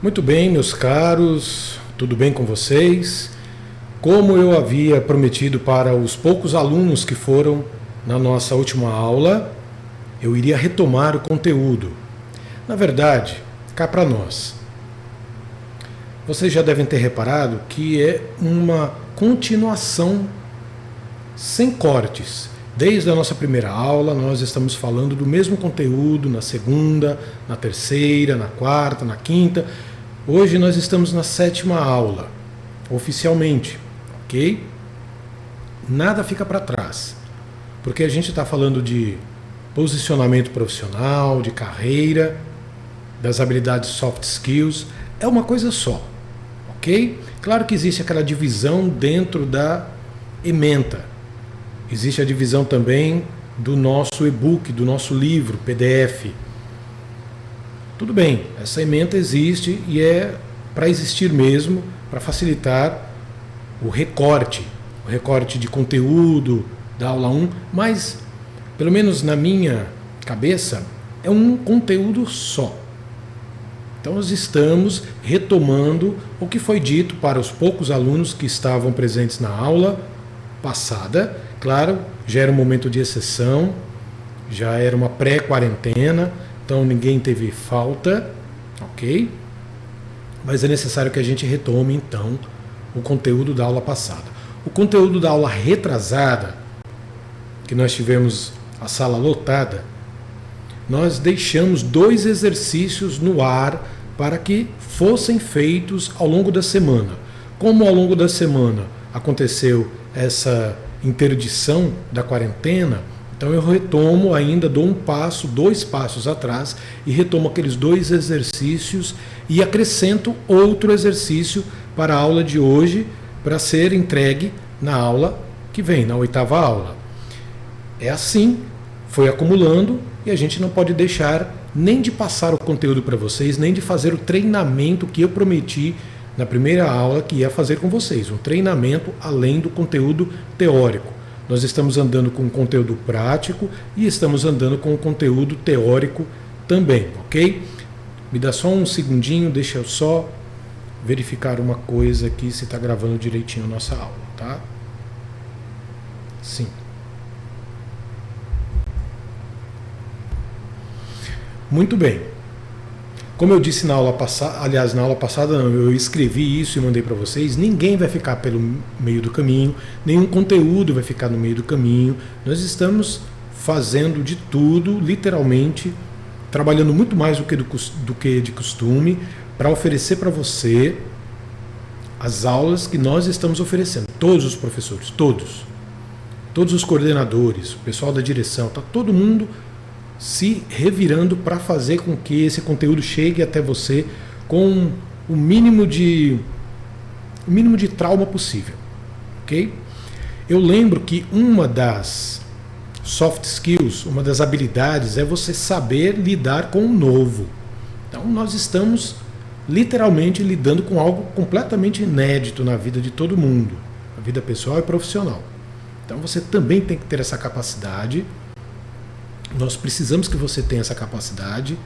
Muito bem, meus caros, tudo bem com vocês? Como eu havia prometido para os poucos alunos que foram na nossa última aula, eu iria retomar o conteúdo. Na verdade, cá para nós. Vocês já devem ter reparado que é uma continuação sem cortes. Desde a nossa primeira aula, nós estamos falando do mesmo conteúdo na segunda, na terceira, na quarta, na quinta. Hoje nós estamos na sétima aula, oficialmente, ok? Nada fica para trás, porque a gente está falando de posicionamento profissional, de carreira, das habilidades soft skills, é uma coisa só, ok? Claro que existe aquela divisão dentro da ementa, existe a divisão também do nosso e-book, do nosso livro, PDF. Tudo bem, essa ementa existe e é para existir mesmo, para facilitar o recorte de conteúdo da aula 1, mas, pelo menos na minha cabeça, é um conteúdo só. Então nós estamos retomando o que foi dito para os poucos alunos que estavam presentes na aula passada. Claro, já era um momento de exceção, já era uma pré-quarentena, então ninguém teve falta, ok? Mas é necessário que a gente retome então o conteúdo da aula passada. O conteúdo da aula retrasada, que nós tivemos a sala lotada, nós deixamos 2 exercícios no ar para que fossem feitos ao longo da semana. Como ao longo da semana aconteceu essa interdição da quarentena, então eu retomo ainda, dou 2 passos atrás e retomo aqueles 2 exercícios e acrescento outro exercício para a aula de hoje, para ser entregue na aula que vem, na 8ª aula. É assim, foi acumulando e a gente não pode deixar nem de passar o conteúdo para vocês, nem de fazer o treinamento que eu prometi na primeira aula que ia fazer com vocês, um treinamento além do conteúdo teórico. Nós estamos andando com o conteúdo prático e estamos andando com o conteúdo teórico também, ok? Me dá só um segundinho, deixa eu só verificar uma coisa aqui, se está gravando direitinho a nossa aula, tá? Sim. Muito bem. Como eu disse na aula passada, aliás, na aula passada eu escrevi isso e mandei para vocês, ninguém vai ficar pelo meio do caminho, nenhum conteúdo vai ficar no meio do caminho. Nós estamos fazendo de tudo, literalmente, trabalhando muito mais do que de costume, para oferecer para você as aulas que nós estamos oferecendo. Todos os professores, todos os coordenadores, o pessoal da direção, está todo mundo se revirando para fazer com que esse conteúdo chegue até você com o mínimo de trauma possível, ok? Eu lembro que uma das soft skills, uma das habilidades é você saber lidar com o novo. Então nós estamos literalmente lidando com algo completamente inédito na vida de todo mundo, na vida pessoal e profissional. Então você também tem que ter essa capacidade. Nós precisamos que você tenha essa capacidade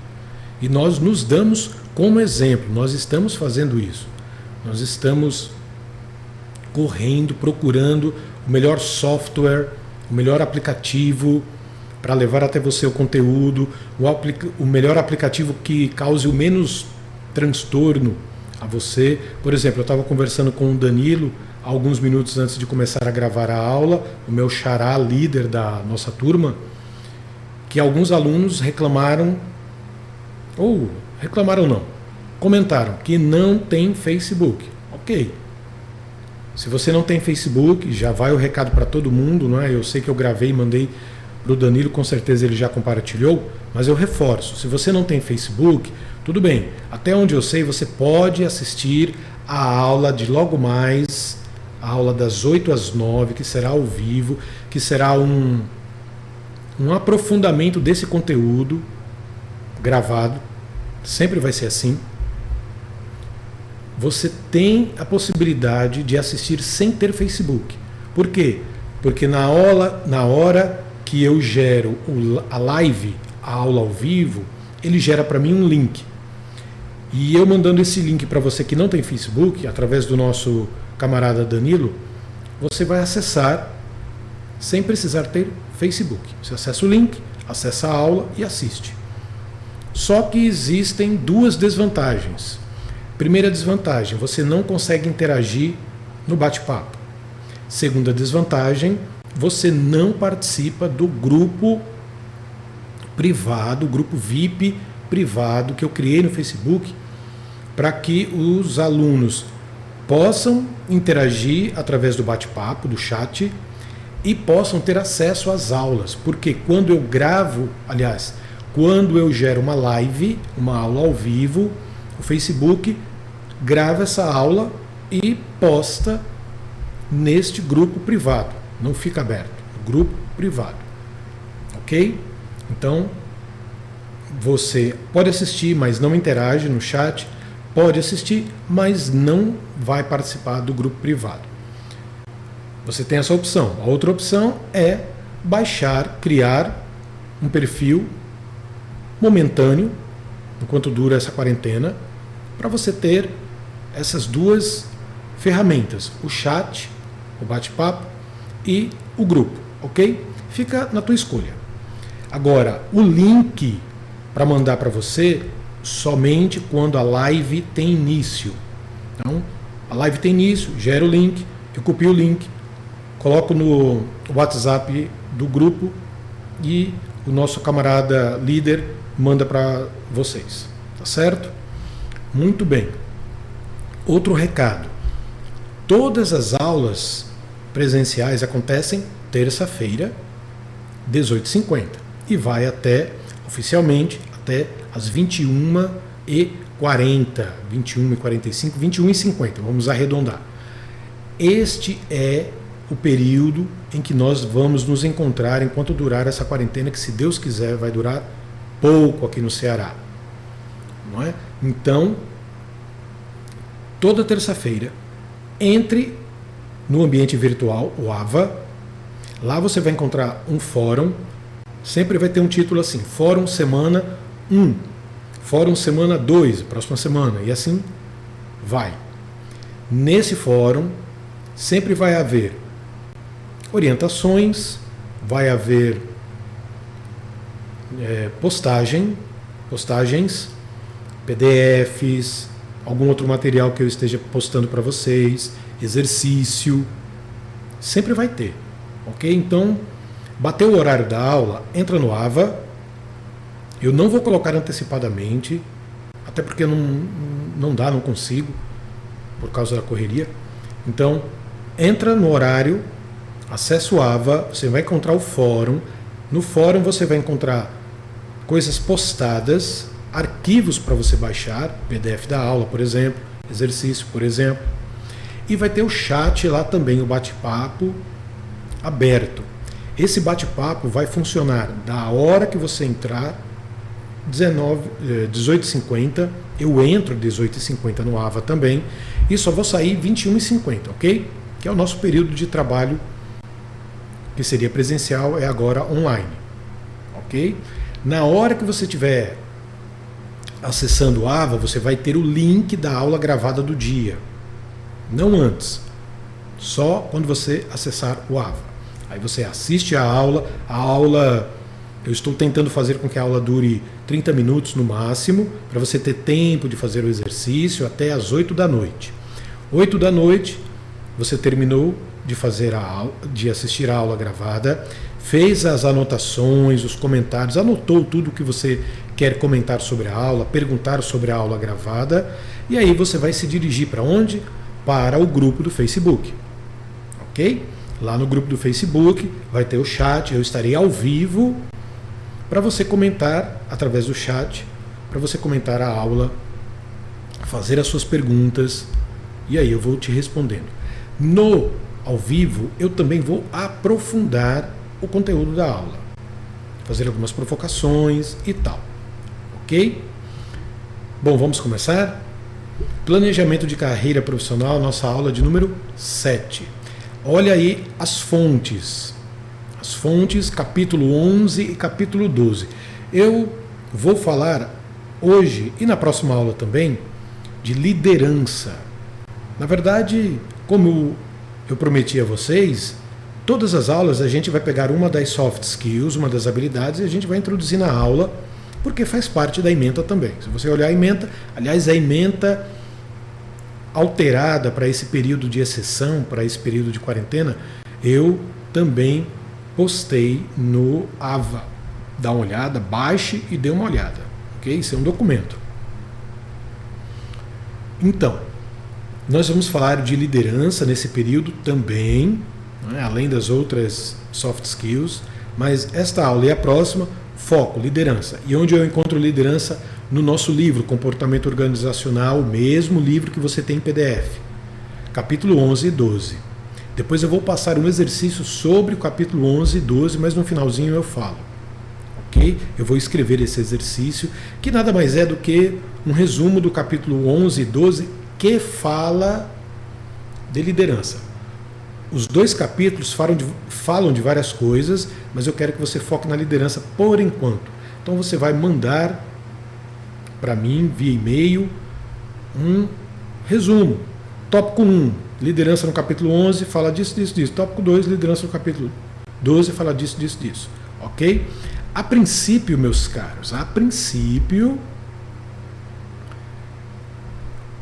e nós nos damos como exemplo. Nós estamos fazendo isso. Nós estamos correndo, procurando o melhor software, o melhor aplicativo para levar até você o conteúdo, o melhor aplicativo que cause o menos transtorno a você. Por exemplo, eu estava conversando com o Danilo alguns minutos antes de começar a gravar a aula, o meu xará líder da nossa turma, que alguns alunos comentaram que não tem Facebook. Ok. Se você não tem Facebook, já vai o recado para todo mundo, não é? Eu sei que eu gravei e mandei para o Danilo, com certeza ele já compartilhou, mas eu reforço, se você não tem Facebook, tudo bem. Até onde eu sei, você pode assistir a aula de logo mais, a aula das 8 às 9, que será ao vivo, que será um aprofundamento desse conteúdo gravado, sempre vai ser assim. Você tem a possibilidade de assistir sem ter Facebook. Por quê? Porque na hora que eu gero a live, a aula ao vivo, ele gera para mim um link. E eu mandando esse link para você que não tem Facebook, através do nosso camarada Danilo, você vai acessar sem precisar ter Facebook. Você acessa o link, acessa a aula e assiste. Só que existem duas desvantagens. Primeira desvantagem, você não consegue interagir no bate-papo. Segunda desvantagem, você não participa do grupo privado, grupo VIP privado que eu criei no Facebook para que os alunos possam interagir através do bate-papo, do chat e possam ter acesso às aulas. Porque quando eu gravo, aliás, quando eu gero uma live, uma aula ao vivo, o Facebook grava essa aula e posta neste grupo privado. Não fica aberto, grupo privado. Ok? Então, você pode assistir, mas não interage no chat. Pode assistir, mas não vai participar do grupo privado. Você tem essa opção. A outra opção é baixar, criar um perfil momentâneo, enquanto dura essa quarentena, para você ter essas duas ferramentas, o chat, o bate-papo e o grupo, ok? Fica na tua escolha. Agora, o link para mandar para você somente quando a live tem início. Então, a live tem início, gera o link, eu copio o link, coloco no WhatsApp do grupo e o nosso camarada líder manda para vocês. Tá certo? Muito bem. Outro recado. Todas as aulas presenciais acontecem terça-feira, 18h50. E vai até, oficialmente, até às 21h40, 21h45, 21h50. Vamos arredondar. Este é o período em que nós vamos nos encontrar enquanto durar essa quarentena, que, se Deus quiser, vai durar pouco aqui no Ceará. Não é? Então, toda terça-feira, entre no ambiente virtual, o AVA. Lá você vai encontrar um fórum. Sempre vai ter um título assim: Fórum Semana 1, Fórum Semana 2, próxima semana, e assim vai. Nesse fórum sempre vai haver orientações, vai haver postagens, PDFs, algum outro material que eu esteja postando para vocês, exercício, sempre vai ter, ok? Então, bateu o horário da aula, entra no AVA. Eu não vou colocar antecipadamente, até porque não dá, não consigo, por causa da correria. Então, entra no horário, acessa o AVA, você vai encontrar o fórum. No fórum você vai encontrar coisas postadas, arquivos para você baixar, PDF da aula, por exemplo, exercício, por exemplo. E vai ter o chat lá também, o bate-papo aberto. Esse bate-papo vai funcionar da hora que você entrar, 18h50, eu entro 18h50 no AVA também, e só vou sair 21h50, ok? Que é o nosso período de trabalho, que seria presencial, é agora online, ok? Na hora que você estiver acessando o AVA, você vai ter o link da aula gravada do dia, não antes, só quando você acessar o AVA. Aí você assiste a aula, eu estou tentando fazer com que a aula dure 30 minutos no máximo, para você ter tempo de fazer o exercício até às 8 da noite. 8 da noite, você terminou de fazer de assistir a aula gravada, fez as anotações, os comentários, anotou tudo o que você quer comentar sobre a aula, perguntar sobre a aula gravada, e aí você vai se dirigir para onde? Para o grupo do Facebook. Ok? Lá no grupo do Facebook vai ter o chat, eu estarei ao vivo para você comentar através do chat, para você comentar a aula, fazer as suas perguntas, e aí eu vou te respondendo. No ao vivo eu também vou aprofundar o conteúdo da aula, fazer algumas provocações e tal, ok? Bom, vamos começar? Planejamento de carreira profissional, nossa aula de número 7. Olha aí as fontes. As fontes, capítulo 11 e capítulo 12. Eu vou falar hoje e na próxima aula também de liderança. Na verdade, como eu prometi a vocês, todas as aulas a gente vai pegar uma das soft skills, uma das habilidades, e a gente vai introduzir na aula, porque faz parte da ementa também. Se você olhar a ementa, aliás, a ementa alterada para esse período de exceção, para esse período de quarentena, eu também postei no AVA. Dá uma olhada, baixe e dê uma olhada. Ok? Isso é um documento. Então, nós vamos falar de liderança nesse período também, né, além das outras soft skills, mas esta aula e a próxima, foco, liderança. E onde eu encontro liderança? No nosso livro, Comportamento Organizacional, o mesmo livro que você tem em PDF. Capítulo 11 e 12. Depois eu vou passar um exercício sobre o capítulo 11 e 12, mas no finalzinho eu falo. Ok? Eu vou escrever esse exercício, que nada mais é do que um resumo do capítulo 11 e 12, que fala de liderança. Os dois capítulos falam de várias coisas, mas eu quero que você foque na liderança por enquanto. Então você vai mandar para mim, via e-mail, um resumo. Tópico 1, liderança no capítulo 11, fala disso, disso, disso. Tópico 2, liderança no capítulo 12, fala disso, disso, disso. Ok? A princípio, meus caros, a princípio,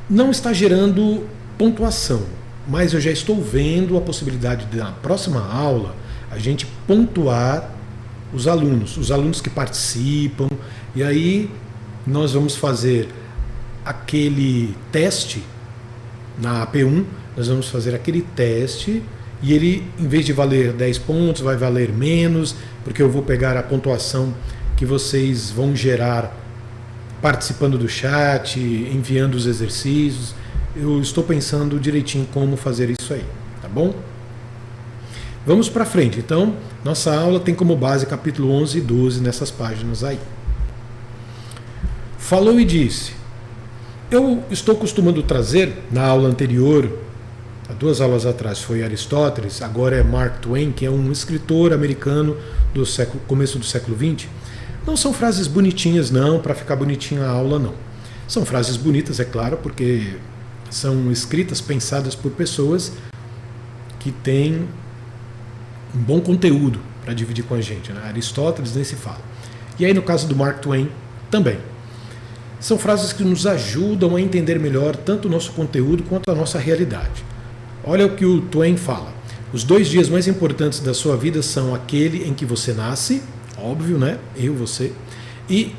não está gerando pontuação, mas eu já estou vendo a possibilidade de, na próxima aula, a gente pontuar os alunos que participam, e aí nós vamos fazer aquele teste na AP1, nós vamos fazer aquele teste e ele, em vez de valer 10 pontos, vai valer menos, porque eu vou pegar a pontuação que vocês vão gerar participando do chat, enviando os exercícios. Eu estou pensando direitinho como fazer isso aí, tá bom? Vamos para frente. Então, nossa aula tem como base capítulo 11 e 12 nessas páginas aí. Falou e disse. Eu estou costumando trazer, na aula anterior, há 2 aulas atrás foi Aristóteles, agora é Mark Twain, que é um escritor americano do começo do século XX. Não são frases bonitinhas, não, para ficar bonitinha a aula, não. São frases bonitas, é claro, porque são escritas, pensadas por pessoas que têm um bom conteúdo para dividir com a gente, né? Aristóteles nem se fala. E aí, no caso do Mark Twain, também. São frases que nos ajudam a entender melhor tanto o nosso conteúdo quanto a nossa realidade. Olha o que o Twain fala. Os 2 dias mais importantes da sua vida são aquele em que você nasce, óbvio, né? Eu, você, e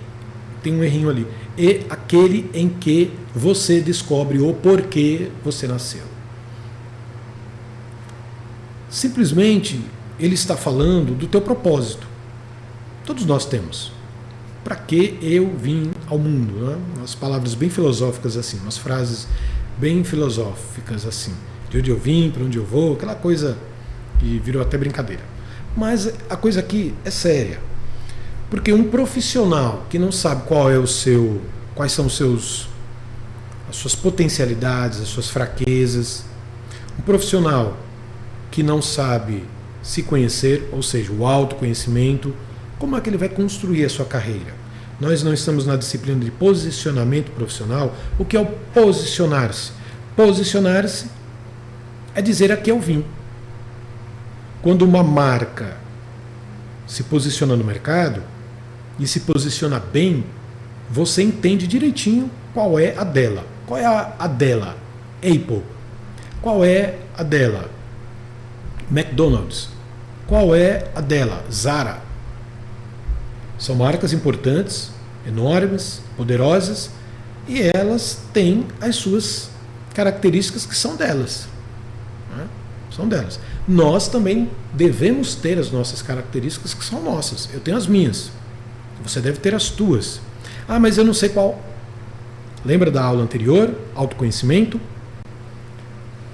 tem um errinho ali, e aquele em que você descobre o porquê você nasceu. Simplesmente, ele está falando do teu propósito. Todos nós temos. Para que eu vim ao mundo? Né? Umas palavras bem filosóficas assim, umas frases bem filosóficas assim. De onde eu vim, para onde eu vou, aquela coisa que virou até brincadeira. Mas a coisa aqui é séria. Porque um profissional que não sabe quais são as suas potencialidades, as suas fraquezas, um profissional que não sabe se conhecer, ou seja, o autoconhecimento, como é que ele vai construir a sua carreira? Nós não estamos na disciplina de posicionamento profissional. O que é o posicionar-se? Posicionar-se é dizer aqui eu vim. Quando uma marca se posiciona no mercado e se posiciona bem, você entende direitinho qual é a dela. Qual é a dela? Apple. Qual é a dela? McDonald's. Qual é a dela? Zara. São marcas importantes, enormes, poderosas, e elas têm as suas características que são delas. Né? São delas. Nós também devemos ter as nossas características que são nossas. Eu tenho as minhas. Você deve ter as tuas. Ah, mas eu não sei qual. Lembra da aula anterior? Autoconhecimento?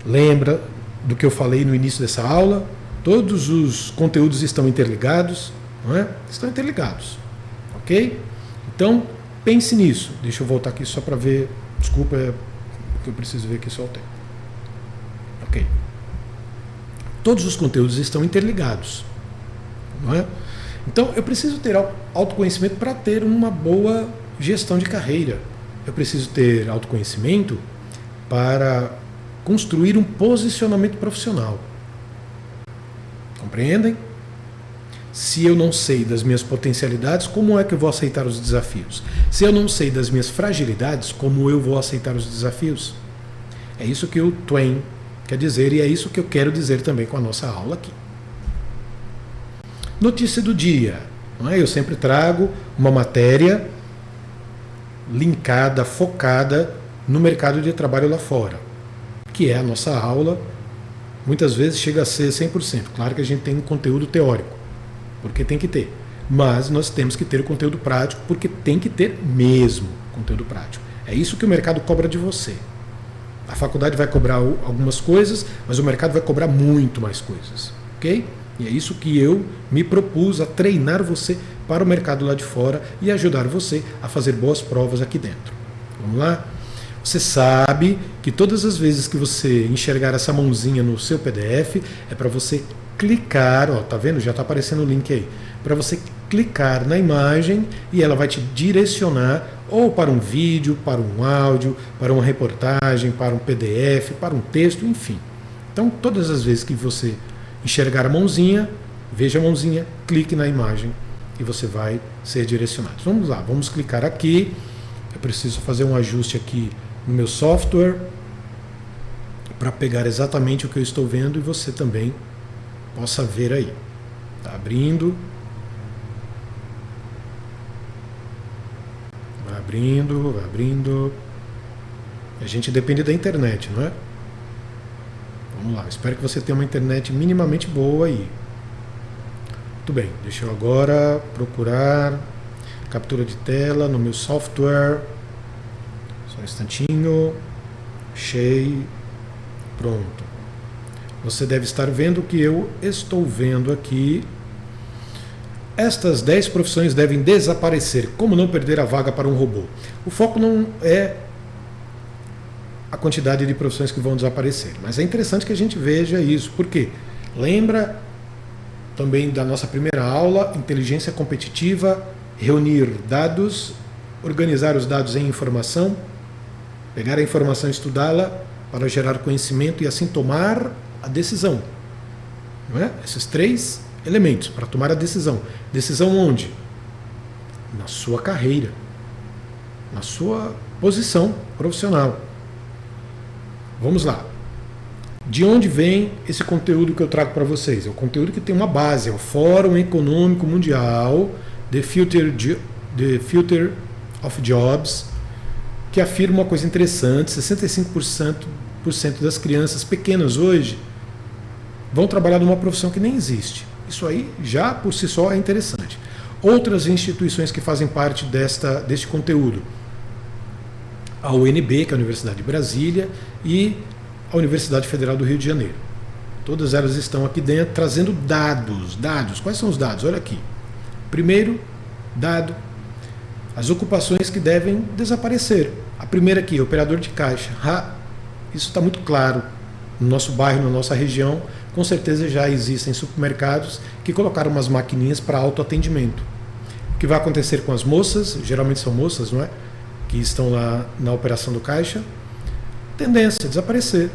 Lembra do que eu falei no início dessa aula? Todos os conteúdos estão interligados. Não é? Estão interligados, ok? Então, pense nisso. Deixa eu voltar aqui só para ver. Desculpa, porque eu preciso ver aqui só o tempo. Ok. Todos os conteúdos estão interligados, não é? Então, eu preciso ter autoconhecimento para ter uma boa gestão de carreira. Eu preciso ter autoconhecimento para construir um posicionamento profissional. Compreendem? Se eu não sei das minhas potencialidades, como é que eu vou aceitar os desafios? Se eu não sei das minhas fragilidades, como eu vou aceitar os desafios? É isso que o Twain quer dizer e é isso que eu quero dizer também com a nossa aula aqui. Notícia do dia. Não é? Eu sempre trago uma matéria linkada, focada no mercado de trabalho lá fora, que é a nossa aula. Muitas vezes chega a ser 100%. Claro que a gente tem um conteúdo teórico, porque tem que ter. Mas nós temos que ter o conteúdo prático, porque tem que ter mesmo conteúdo prático. É isso que o mercado cobra de você. A faculdade vai cobrar algumas coisas, mas o mercado vai cobrar muito mais coisas. Ok? E é isso que eu me propus a treinar você para o mercado lá de fora e ajudar você a fazer boas provas aqui dentro. Vamos lá? Você sabe que todas as vezes que você enxergar essa mãozinha no seu PDF, é para você clicar, ó, tá vendo? Já está aparecendo o link aí. Para você clicar na imagem e ela vai te direcionar ou para um vídeo, para um áudio, para uma reportagem, para um PDF, para um texto, enfim. Então, todas as vezes que você enxergar a mãozinha, veja a mãozinha, clique na imagem e você vai ser direcionado. Vamos lá, vamos clicar aqui. Eu preciso fazer um ajuste aqui no meu software para pegar exatamente o que eu estou vendo e você também possa ver aí. Está abrindo. Vai abrindo, vai abrindo. A gente depende da internet, não é? Vamos lá, espero que você tenha uma internet minimamente boa aí. Muito bem, deixa eu agora procurar captura de tela no meu software. Só um instantinho. Achei. Pronto. Você deve estar vendo o que eu estou vendo aqui. Estas 10 profissões devem desaparecer. Como não perder a vaga para um robô? O foco não é a quantidade de profissões que vão desaparecer, mas é interessante que a gente veja isso. Por quê? Lembra também da nossa primeira aula, inteligência competitiva, reunir dados, organizar os dados em informação, pegar a informação e estudá-la para gerar conhecimento e assim tomar a decisão. Não é? Esses 3 elementos para tomar a decisão. Decisão onde? Na sua carreira, na sua posição profissional. Vamos lá. De onde vem esse conteúdo que eu trago para vocês? É o conteúdo que tem uma base, é o Fórum Econômico Mundial, The Future of Jobs, que afirma uma coisa interessante: 65% das crianças pequenas hoje vão trabalhar numa profissão que nem existe. Isso aí já por si só é interessante. Outras instituições que fazem parte deste conteúdo: a UNB, que é a Universidade de Brasília, e a Universidade Federal do Rio de Janeiro. Todas elas estão aqui dentro trazendo dados. Dados. Quais são os dados? Olha aqui. Primeiro dado, as ocupações que devem desaparecer. A primeira aqui, operador de caixa. Isso está muito claro no nosso bairro, na nossa região. Com certeza já existem supermercados que colocaram umas maquininhas para autoatendimento. O que vai acontecer com as moças? Geralmente são moças, não é? Que estão lá na operação do caixa. Tendência a desaparecer.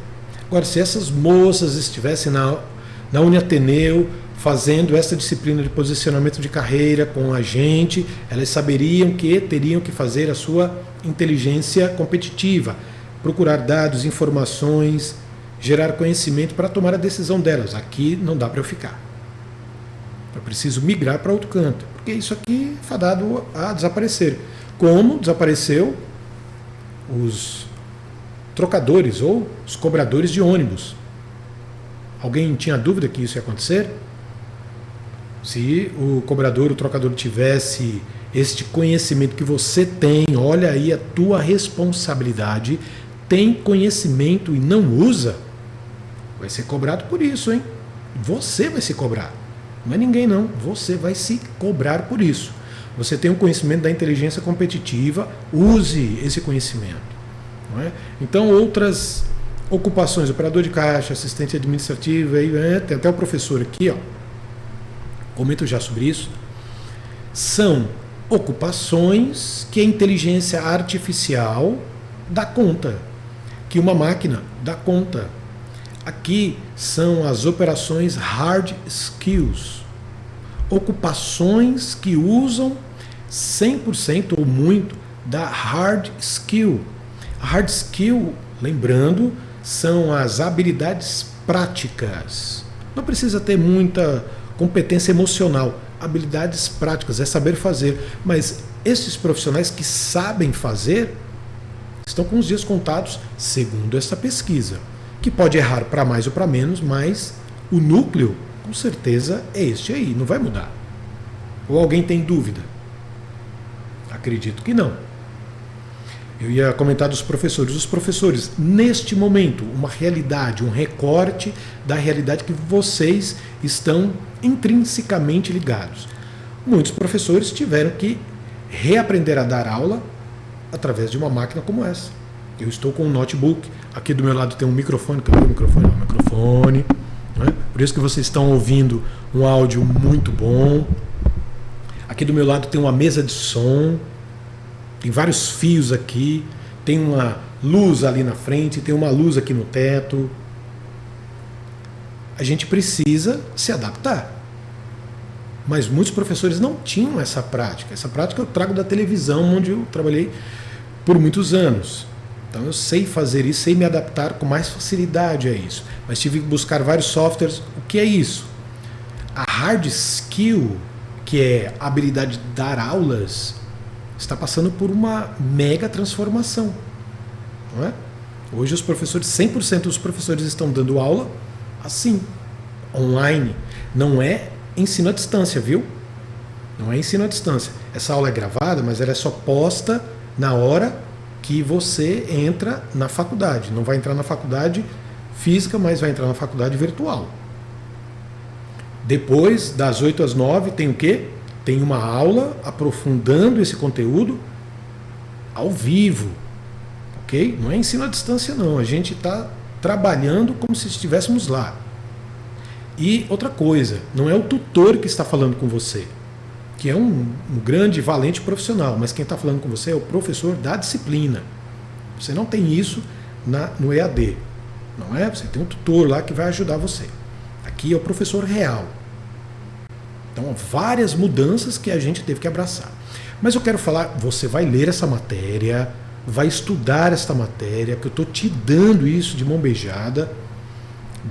Agora, se essas moças estivessem na Uniateneu fazendo essa disciplina de posicionamento de carreira com a gente, elas saberiam que teriam que fazer a sua inteligência competitiva, procurar dados, informações, gerar conhecimento para tomar a decisão delas. Aqui não dá para eu ficar. Eu preciso migrar para outro canto, porque isso aqui é fadado a desaparecer. Como desapareceu os trocadores ou os cobradores de ônibus. Alguém tinha dúvida que isso ia acontecer? Se o cobrador, o trocador tivesse este conhecimento que você tem, olha aí a tua responsabilidade, tem conhecimento e não usa, vai ser cobrado por isso, hein? Você vai se cobrar. Não é ninguém não, você vai se cobrar por isso. Você tem um conhecimento da inteligência competitiva, use esse conhecimento. Não é? Então, outras ocupações, operador de caixa, assistente administrativo, tem até o professor aqui, ó, comento já sobre isso, são ocupações que a inteligência artificial dá conta, que uma máquina dá conta. Aqui são as operações hard skills, ocupações que usam 100% ou muito da hard skill. A hard skill, lembrando, são as habilidades práticas. Não precisa ter muita competência emocional. Habilidades práticas, é saber fazer. Mas esses profissionais que sabem fazer estão com os dias contados, segundo essa pesquisa. Que pode errar para mais ou para menos, mas o núcleo, com certeza, é este aí, não vai mudar. Ou alguém tem dúvida? Acredito que não. Eu ia comentar dos professores. Os professores, neste momento, uma realidade, um recorte da realidade que vocês estão intrinsecamente ligados. Muitos professores tiveram que reaprender a dar aula através de uma máquina como essa. Eu estou com um notebook, aqui do meu lado tem um microfone, cadê o microfone? O microfone, né? Por isso que vocês estão ouvindo um áudio muito bom. Aqui do meu lado tem uma mesa de som, tem vários fios aqui, tem uma luz ali na frente, tem uma luz aqui no teto. A gente precisa se adaptar. Mas muitos professores não tinham essa prática. Essa prática eu trago da televisão, onde eu trabalhei por muitos anos. Então eu sei fazer isso, sei me adaptar com mais facilidade a isso. Mas tive que buscar vários softwares. O que é isso? A hard skill, que é a habilidade de dar aulas, está passando por uma mega transformação. Não é? Hoje os professores, 100% dos professores estão dando aula assim, online. Não é ensino à distância, viu? Não é ensino à distância. Essa aula é gravada, mas ela é só posta na hora que você entra na faculdade. Não vai entrar na faculdade física, mas vai entrar na faculdade virtual. Depois, das 8 às 9, tem o quê? Tem uma aula aprofundando esse conteúdo ao vivo. Ok? Não é ensino à distância, não. A gente está trabalhando como se estivéssemos lá. E outra coisa, não é o tutor que está falando com você, que é um grande, valente profissional, mas quem está falando com você é o professor da disciplina. Você não tem isso no EAD, não é? Você tem um tutor lá que vai ajudar você. Aqui é o professor real. Então, várias mudanças que a gente teve que abraçar. Mas eu quero falar, você vai ler essa matéria, vai estudar esta matéria, porque eu estou te dando isso de mão beijada,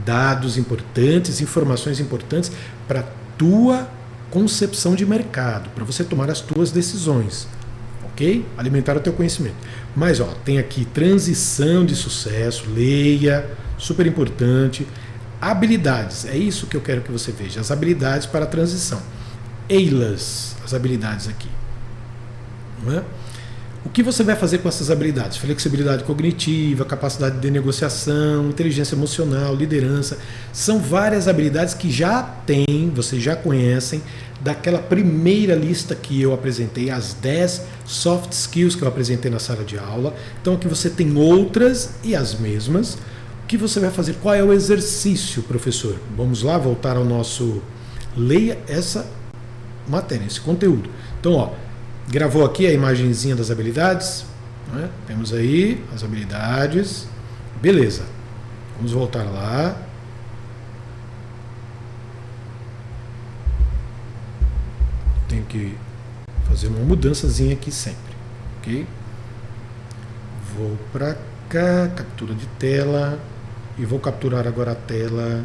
dados importantes, informações importantes para a tua concepção de mercado, para você tomar as tuas decisões, ok? Alimentar o teu conhecimento. Mas ó, tem aqui transição de sucesso, leia, super importante. Habilidades, é isso que eu quero que você veja, as habilidades para a transição. EILAs, as habilidades aqui. Não é? O que você vai fazer com essas habilidades? Flexibilidade cognitiva, capacidade de negociação, inteligência emocional, liderança. São várias habilidades que já tem, vocês já conhecem, daquela primeira lista que eu apresentei, as 10 soft skills que eu apresentei na sala de aula. Então aqui você tem outras e as mesmas. O que você vai fazer? Qual é o exercício, professor? Vamos lá, voltar ao nosso... Leia essa matéria, esse conteúdo. Então, ó, gravou aqui a imagenzinha das habilidades, né? Temos aí as habilidades, beleza, vamos voltar lá. Tenho que fazer uma mudançazinha aqui sempre, ok? Vou para cá, captura de tela, e vou capturar agora a tela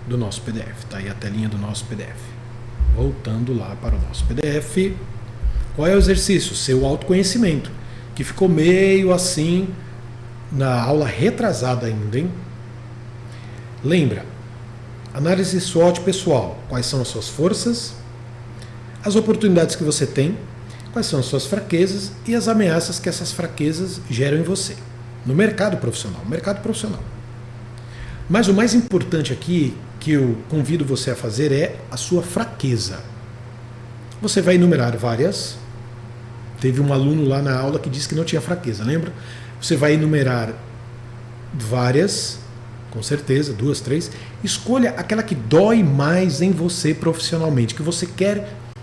do nosso PDF, tá aí a telinha do nosso PDF. Voltando lá para o nosso PDF. Qual é o exercício? Seu autoconhecimento, que ficou meio assim na aula retrasada ainda, hein? Lembra, análise SWOT pessoal, quais são as suas forças, as oportunidades que você tem, quais são as suas fraquezas e as ameaças que essas fraquezas geram em você, no mercado profissional. Mas o mais importante aqui, que eu convido você a fazer, é a sua fraqueza. Você vai enumerar várias. Teve um aluno lá na aula que disse que não tinha fraqueza, lembra? Você vai enumerar várias com certeza, 2, 3. Escolha aquela que dói mais em você profissionalmente, que você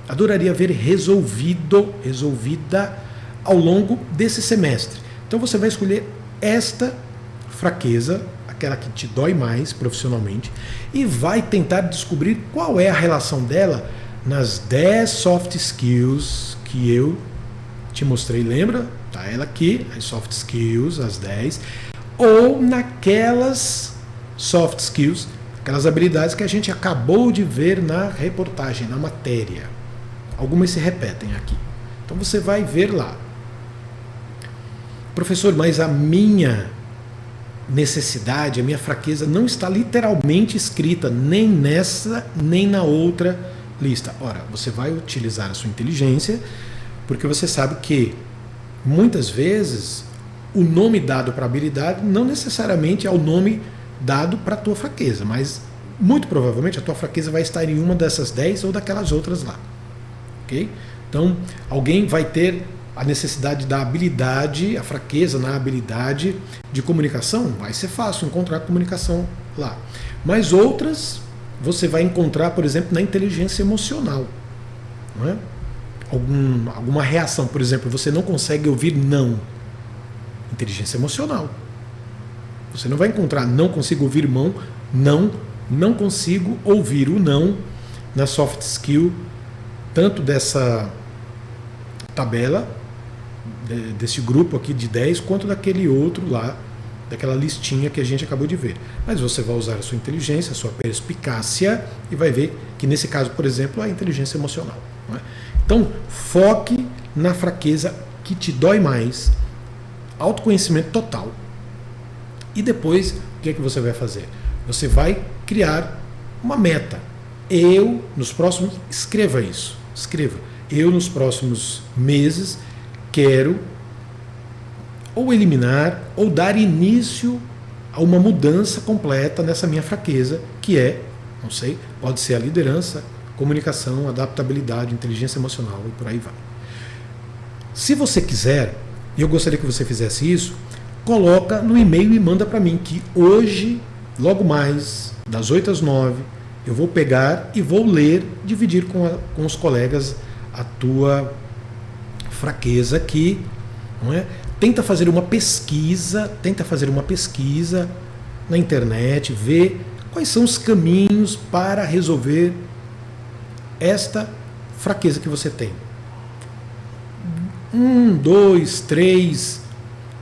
adoraria ver resolvida ao longo desse semestre. Então você vai escolher esta fraqueza, aquela que te dói mais profissionalmente, e vai tentar descobrir qual é a relação dela nas 10 soft skills que eu te mostrei, lembra? Tá ela aqui, as soft skills, as 10, ou naquelas soft skills, aquelas habilidades que a gente acabou de ver na reportagem, na matéria. Algumas se repetem aqui. Então você vai ver lá. Professor, mas a minha necessidade, a minha fraqueza não está literalmente escrita nem nessa, nem na outra lista. Ora, você vai utilizar a sua inteligência, porque você sabe que muitas vezes o nome dado para a habilidade não necessariamente é o nome dado para a tua fraqueza, mas muito provavelmente a tua fraqueza vai estar em uma dessas 10 ou daquelas outras lá. Ok? Então, alguém vai ter a necessidade da habilidade, a fraqueza na habilidade de comunicação, vai ser fácil encontrar comunicação lá. Mas outras você vai encontrar, por exemplo, na inteligência emocional. Não é? Alguma reação, por exemplo, você não consegue ouvir não. Inteligência emocional. Você não vai encontrar não consigo ouvir não consigo ouvir o não na soft skill, tanto dessa tabela, desse grupo aqui de 10, quanto daquele outro lá, daquela listinha que a gente acabou de ver. Mas você vai usar a sua inteligência, a sua perspicácia, e vai ver que nesse caso, por exemplo, é a inteligência emocional. Não é? Então, foque na fraqueza que te dói mais, autoconhecimento total. E depois, o que é que você vai fazer? Você vai criar uma meta. Escreva isso. Escreva. Eu, nos próximos meses, quero ou eliminar ou dar início a uma mudança completa nessa minha fraqueza, que é, não sei, pode ser a liderança, comunicação, adaptabilidade, inteligência emocional e por aí vai. Se você quiser, e eu gostaria que você fizesse isso, coloca no e-mail e manda para mim, que hoje, logo mais, das 8 às 9, eu vou pegar e vou ler, dividir com os colegas a tua fraqueza aqui, não é? Tenta fazer uma pesquisa na internet, ver quais são os caminhos para resolver esta fraqueza que você tem. 1, 2, 3,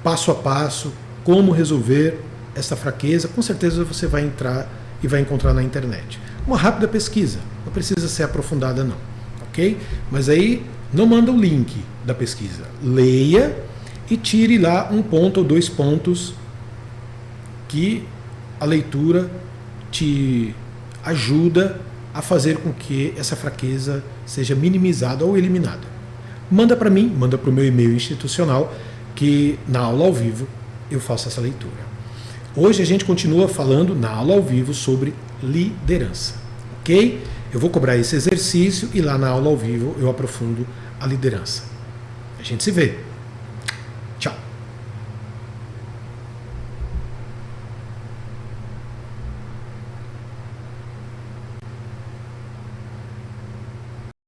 passo a passo, como resolver esta fraqueza, com certeza você vai entrar e vai encontrar na internet. Uma rápida pesquisa, não precisa ser aprofundada não, ok? Mas aí não manda o link da pesquisa, leia e tire lá 1 ponto ou 2 pontos que a leitura te ajuda a fazer com que essa fraqueza seja minimizada ou eliminada. Manda para mim, manda para o meu e-mail institucional, que na aula ao vivo eu faço essa leitura. Hoje a gente continua falando na aula ao vivo sobre liderança, ok? Eu vou cobrar esse exercício e lá na aula ao vivo eu aprofundo a liderança. A gente se vê.